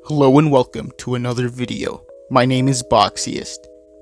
Hello and welcome to another video. My name is Boxiest,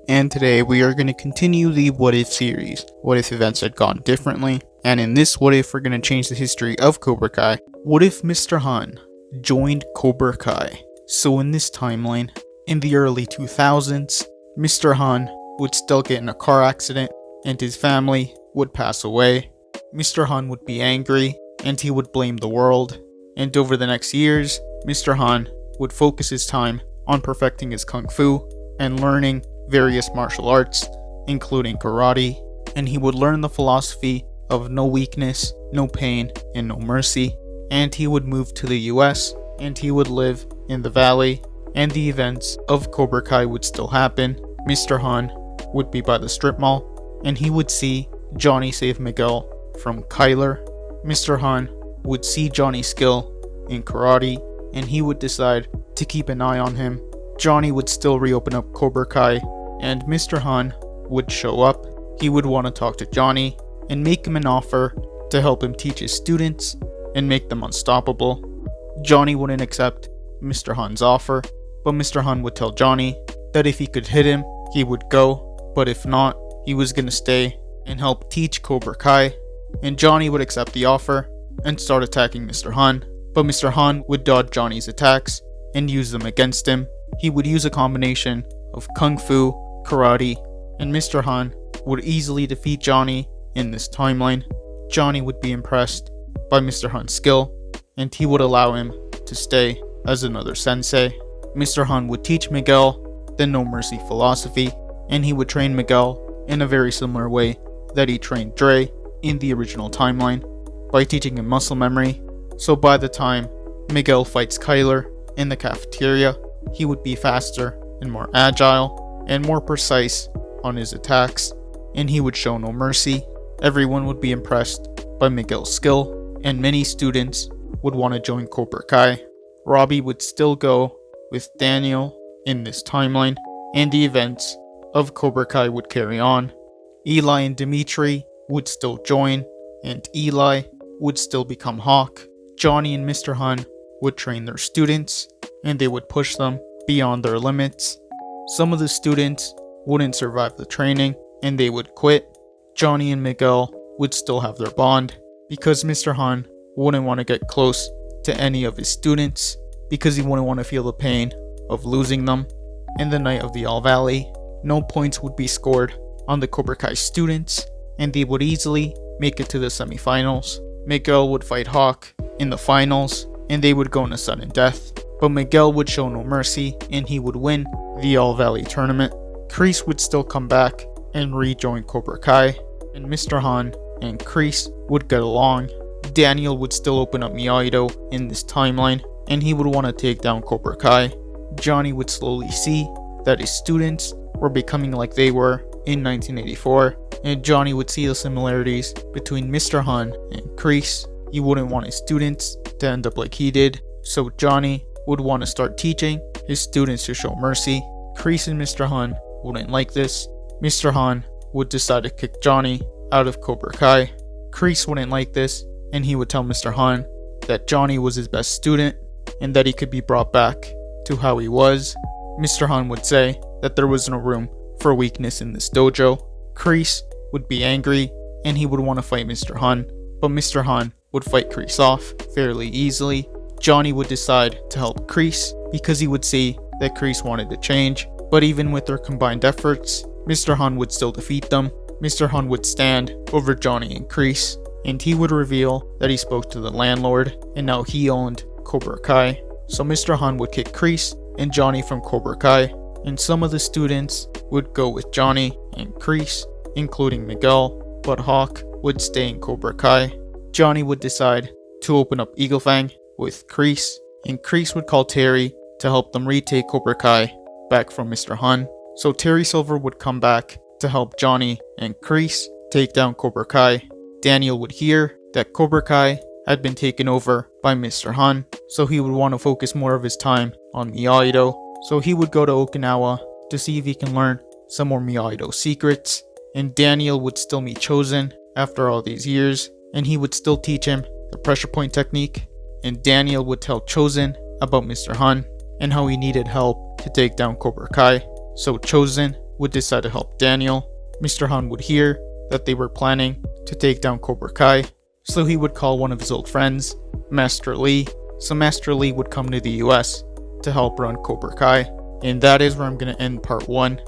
and today we are going to continue the What If series. What if events had gone differently? And in this What If, we're going to change the history of Cobra Kai. What if Mr. Han joined Cobra Kai? So in this timeline, in the early 2000s, Mr. Han would still get in a car accident and his family would pass away. Mr. Han would be angry and he would blame the world. And over the next years, Mr. Han would focus his time on perfecting his kung fu and learning various martial arts, including karate, and he would learn the philosophy of no weakness, no pain, and no mercy, and he would move to the US, and he would live in the valley, and the events of Cobra Kai would still happen. Mr. Han would be by the strip mall, and he would see Johnny save Miguel from Kyler. Mr. Han would see Johnny's skill in karate, and he would decide to keep an eye on him. Johnny would still reopen up Cobra Kai, and Mr. Han would show up. He would want to talk to Johnny and make him an offer to help him teach his students and make them unstoppable. Johnny wouldn't accept Mr. Han's offer, but Mr. Han would tell Johnny that if he could hit him, he would go, but if not, he was gonna stay and help teach Cobra Kai. And Johnny would accept the offer and start attacking Mr. Han. But Mr. Han would dodge Johnny's attacks and use them against him. He would use a combination of kung fu, karate, and Mr. Han would easily defeat Johnny in this timeline. Johnny would be impressed by Mr. Han's skill, and he would allow him to stay as another sensei. Mr. Han would teach Miguel the no mercy philosophy, and he would train Miguel in a very similar way that he trained Dre in the original timeline, by teaching him muscle memory. So by the time Miguel fights Kyler in the cafeteria, he would be faster and more agile and more precise on his attacks, and he would show no mercy. Everyone would be impressed by Miguel's skill, and many students would want to join Cobra Kai. Robbie would still go with Daniel in this timeline, and the events of Cobra Kai would carry on. Eli and Dimitri would still join, and Eli would still become Hawk. Johnny and Mr. Han would train their students, and they would push them beyond their limits. Some of the students wouldn't survive the training, and they would quit. Johnny and Miguel would still have their bond, because Mr. Han wouldn't want to get close to any of his students, because he wouldn't want to feel the pain of losing them. In the night of the All Valley, no points would be scored on the Cobra Kai students, and they would easily make it to the semifinals. Miguel would fight Hawk in the finals, and they would go in a sudden death, but Miguel would show no mercy and he would win the All Valley tournament. Kreese would still come back and rejoin Cobra Kai, and Mr. Han and Kreese would get along. Daniel would still open up Miyagi-Do in this timeline, and he would want to take down Cobra Kai. Johnny would slowly see that his students were becoming like they were in 1984, and Johnny would see the similarities between Mr. Han and Kreese. He wouldn't want his students to end up like he did, so Johnny would want to start teaching his students to show mercy. Kreese and Mr. Han wouldn't like this. Mr. Han would decide to kick Johnny out of Cobra Kai. Kreese wouldn't like this, and he would tell Mr. Han that Johnny was his best student and that he could be brought back to how he was. Mr. Han would say that there was no room for weakness in this dojo. Kreese would be angry and he would want to fight Mr. Han, but Mr. Han would fight Kreese off fairly easily. Johnny would decide to help Kreese because he would see that Kreese wanted to change, but even with their combined efforts, Mr. Han would still defeat them. Mr. Han would stand over Johnny and Kreese, and he would reveal that he spoke to the landlord and now he owned Cobra Kai. So Mr. Han would kick Kreese and Johnny from Cobra Kai, and some of the students would go with Johnny and Kreese, including Miguel, but Hawk would stay in Cobra Kai. Johnny would decide to open up Eagle Fang with Kreese, and Kreese would call Terry to help them retake Cobra Kai back from Mr. Han. So Terry Silver would come back to help Johnny and Kreese take down Cobra Kai. Daniel would hear that Cobra Kai had been taken over by Mr. Han, so he would want to focus more of his time on Miyagi-Do. So he would go to Okinawa to see if he can learn some more Miyagi-Do secrets, and Daniel would still meet Chosen after all these years, and he would still teach him the pressure point technique, and Daniel would tell Chosen about Mr. Han, and how he needed help to take down Cobra Kai. So Chosen would decide to help Daniel. Mr. Han would hear that they were planning to take down Cobra Kai, so he would call one of his old friends, Master Lee. So Master Lee would come to the US to help run Cobra Kai. And that is where I'm going to end part 1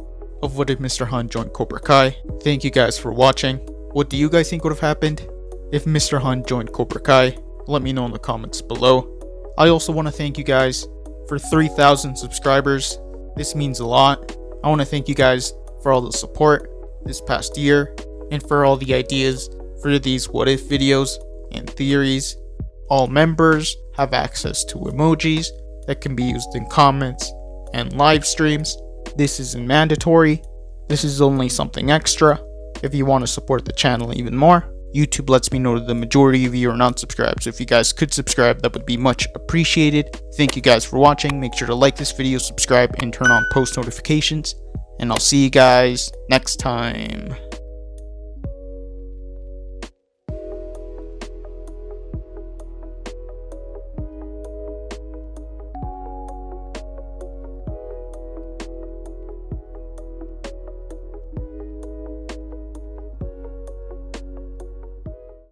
of What If Mr. Han Joined Cobra Kai. Thank you guys for watching. What do you guys think would have happened if Mr. Han joined Cobra Kai? Let me know in the comments below. I also want to thank you guys for 3,000 subscribers. This means a lot. I want to thank you guys for all the support this past year and for all the ideas for these what if videos and theories. All members have access to emojis that can be used in comments and live streams. This isn't mandatory. This is only something extra if you want to support the channel even more. YouTube lets me know that the majority of you are not subscribed, so if you guys could subscribe, that would be much appreciated. Thank you guys for watching. Make sure to like this video, subscribe, and turn on post notifications. And I'll see you guys next time.